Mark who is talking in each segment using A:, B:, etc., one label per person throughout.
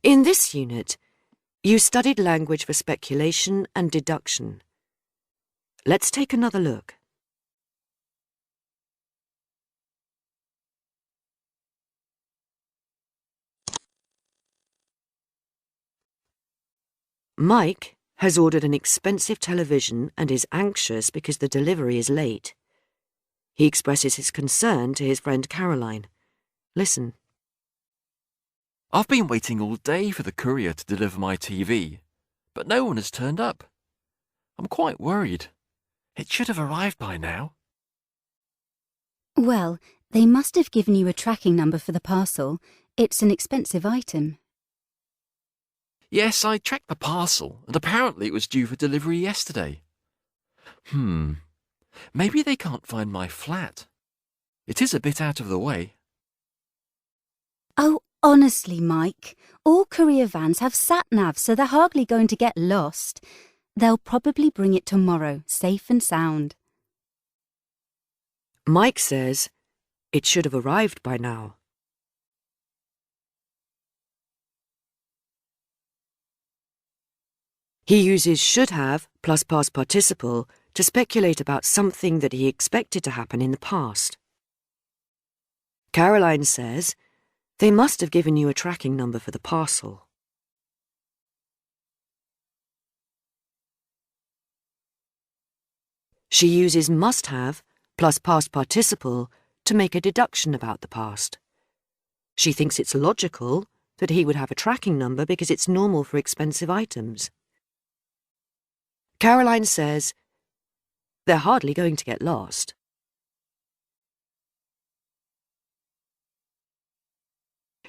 A: In this unit, you studied language for speculation and deduction. Let's take another look. Mike has ordered an expensive television and is anxious because the delivery is late. He expresses his concern to his friend Caroline. Listen.
B: I've been waiting all day for the courier to deliver my TV, but no one has turned up. I'm quite worried. It should have arrived by now.
C: Well, they must have given you a tracking number for the parcel. It's an expensive item.
B: Yes, I tracked the parcel, and apparently it was due for delivery yesterday. Maybe they can't find my flat. It is a bit out of the way.
C: Oh, honestly, Mike, all courier vans have sat-navs, so they're hardly going to get lost. They'll probably bring it tomorrow, safe and sound.
A: Mike says it should have arrived by now. He uses should have plus past participle to speculate about something that he expected to happen in the past. Caroline says they must have given you a tracking number for the parcel. She uses must have plus past participle to make a deduction about the past. She thinks it's logical that he would have a tracking number because it's normal for expensive items. Caroline says they're hardly going to get lost.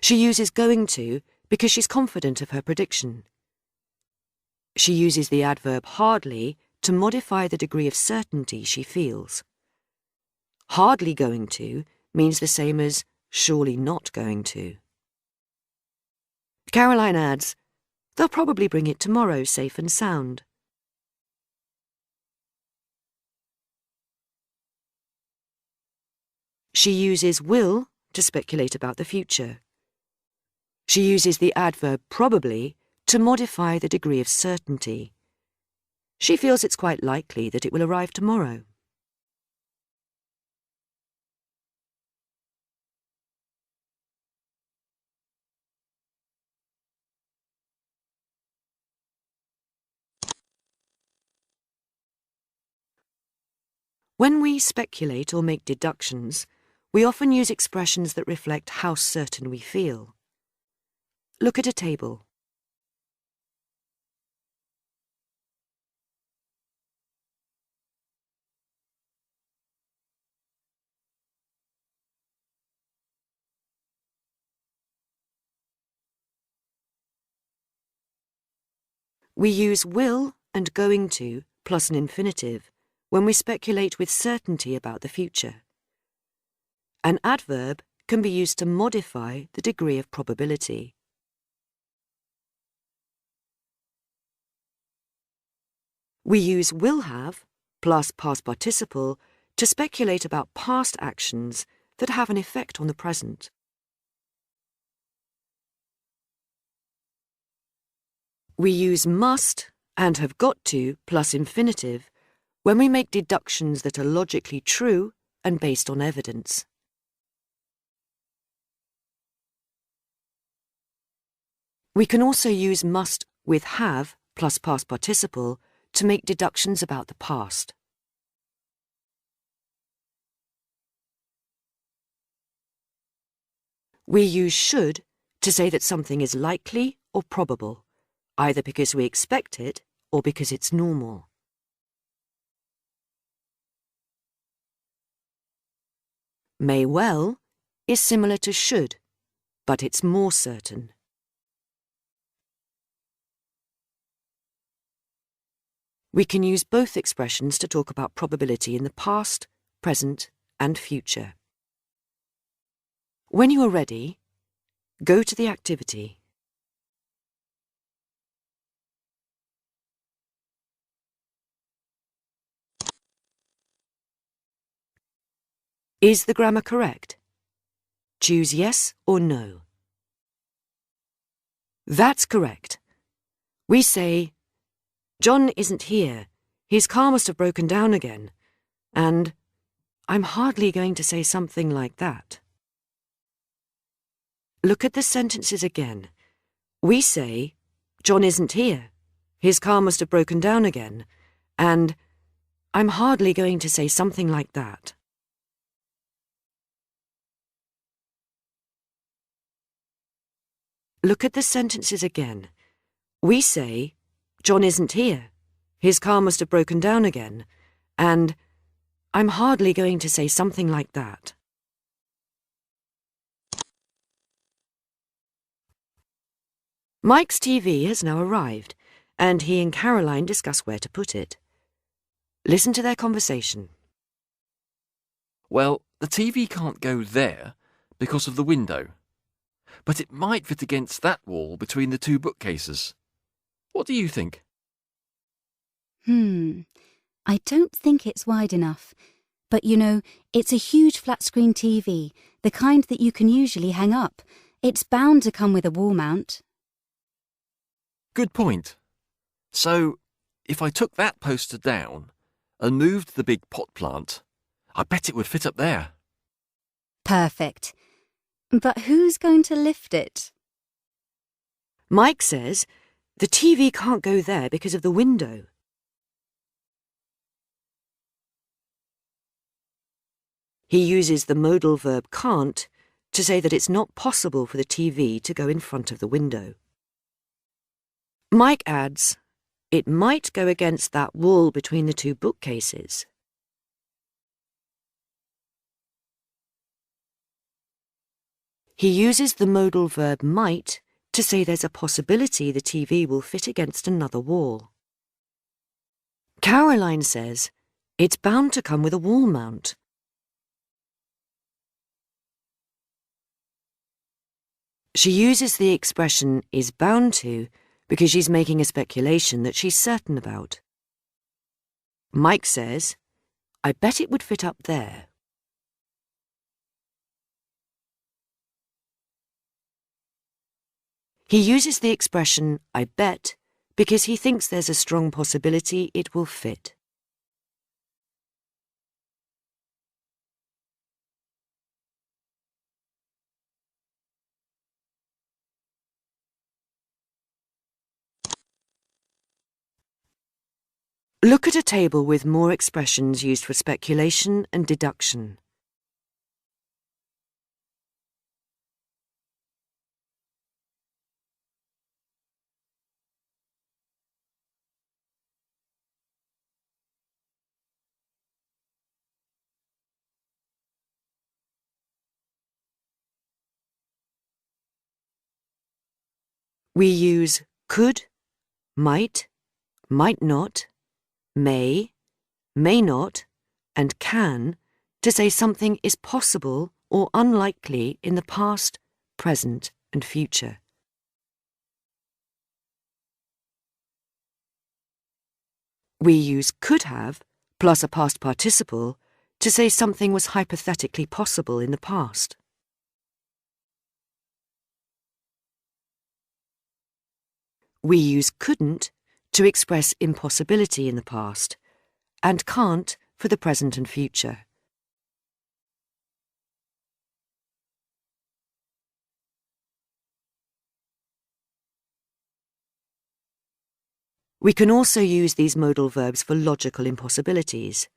A: She uses going to because she's confident of her prediction. She uses the adverb hardly to modify the degree of certainty she feels. Hardly going to means the same as surely not going to. Caroline adds, they'll probably bring it tomorrow safe and sound. She uses will to speculate about the future. She uses the adverb probably to modify the degree of certainty. She feels it's quite likely that it will arrive tomorrow. When we speculate or make deductions, we often use expressions that reflect how certain we feel. Look at a table. We use will and going to plus an infinitive when we speculate with certainty about the future. An adverb can be used to modify the degree of probability. We use will have plus past participle to speculate about past actions that have an effect on the present. We use must and have got to plus infinitive when we make deductions that are logically true and based on evidence. We can also use must with have plus past participle to make deductions about the past. We use should to say that something is likely or probable, either because we expect it or because it's normal. May well is similar to should, but it's more certain. We can use both expressions to talk about probability in the past, present, and future. When you are ready, go to the activity. Is the grammar correct? Choose yes or no. That's correct. We say, John isn't here. His car must have broken down again. And I'm hardly going to say something like that. Look at the sentences again. We say, John isn't here. His car must have broken down again. And I'm hardly going to say something like that. Look at the sentences again. We say, John isn't here. His car must have broken down again. And I'm hardly going to say something like that. Mike's TV has now arrived, and he and Caroline discuss where to put it. Listen to their conversation.
B: Well, the TV can't go there because of the window, but it might fit against that wall between the two bookcases. What do you think?
C: I don't think it's wide enough. But you know, it's a huge flat-screen TV, the kind that you can usually hang up. It's bound to come with a wall mount.
B: Good point. So, if I took that poster down and moved the big pot plant, I bet it would fit up there.
C: Perfect. But who's going to lift it?
A: Mike says, the TV can't go there because of the window. He uses the modal verb can't to say that it's not possible for the TV to go in front of the window. Mike adds, it might go against that wall between the two bookcases. He uses the modal verb might to say there's a possibility the TV will fit against another wall. Caroline says, it's bound to come with a wall mount. She uses the expression is bound to because she's making a speculation that she's certain about. Mike says, I bet it would fit up there. He uses the expression I bet because he thinks there's a strong possibility it will fit. Look at a table with more expressions used for speculation and deduction. We use could, might not, may not, and can to say something is possible or unlikely in the past, present, and future. We use could have plus a past participle to say something was hypothetically possible in the past. We use couldn't to express impossibility in the past, and can't for the present and future. We can also use these modal verbs for logical impossibilities.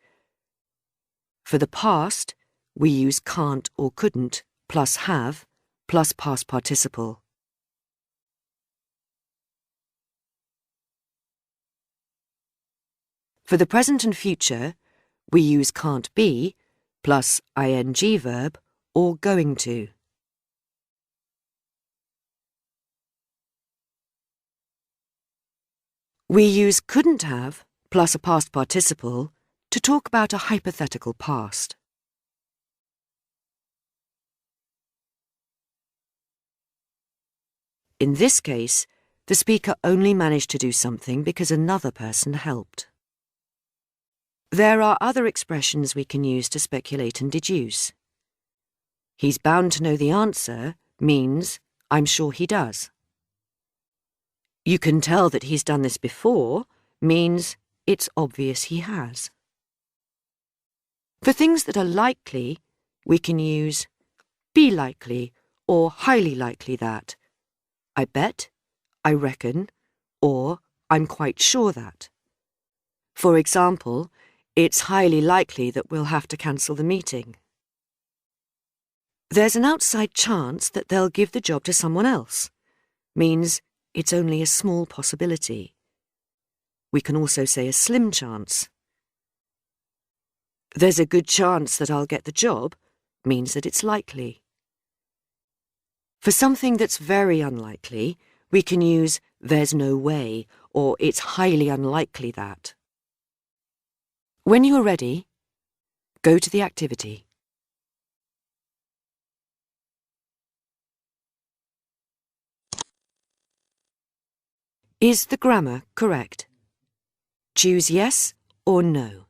A: For the past, we use can't or couldn't plus have plus past participle. For the present and future, we use can't be plus ing verb or going to. We use couldn't have plus a past participle to talk about a hypothetical past. In this case, the speaker only managed to do something because another person helped. There are other expressions we can use to speculate and deduce. He's bound to know the answer means I'm sure he does. You can tell that he's done this before means it's obvious he has. For things that are likely, we can use be likely or highly likely that. I bet, I reckon, or I'm quite sure that. For example, it's highly likely that we'll have to cancel the meeting. There's an outside chance that they'll give the job to someone else. Means it's only a small possibility. We can also say a slim chance. There's a good chance that I'll get the job means that it's likely. For something that's very unlikely, we can use there's no way or it's highly unlikely that. When you are ready, go to the activity. Is the grammar correct? Choose yes or no.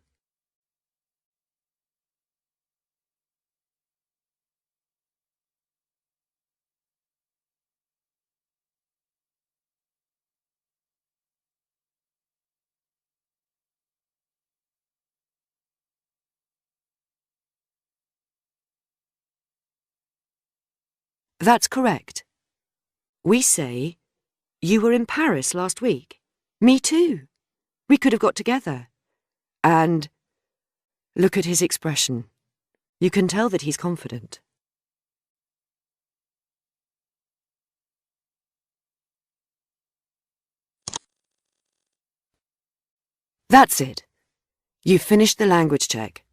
A: That's correct. We say, you were in Paris last week. Me too. We could have got together. And look at his expression. You can tell that he's confident. That's it. You've finished the language check.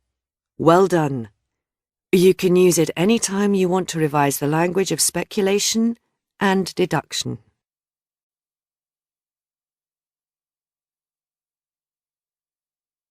A: Well done. You can use it any time you want to revise the language of speculation and deduction.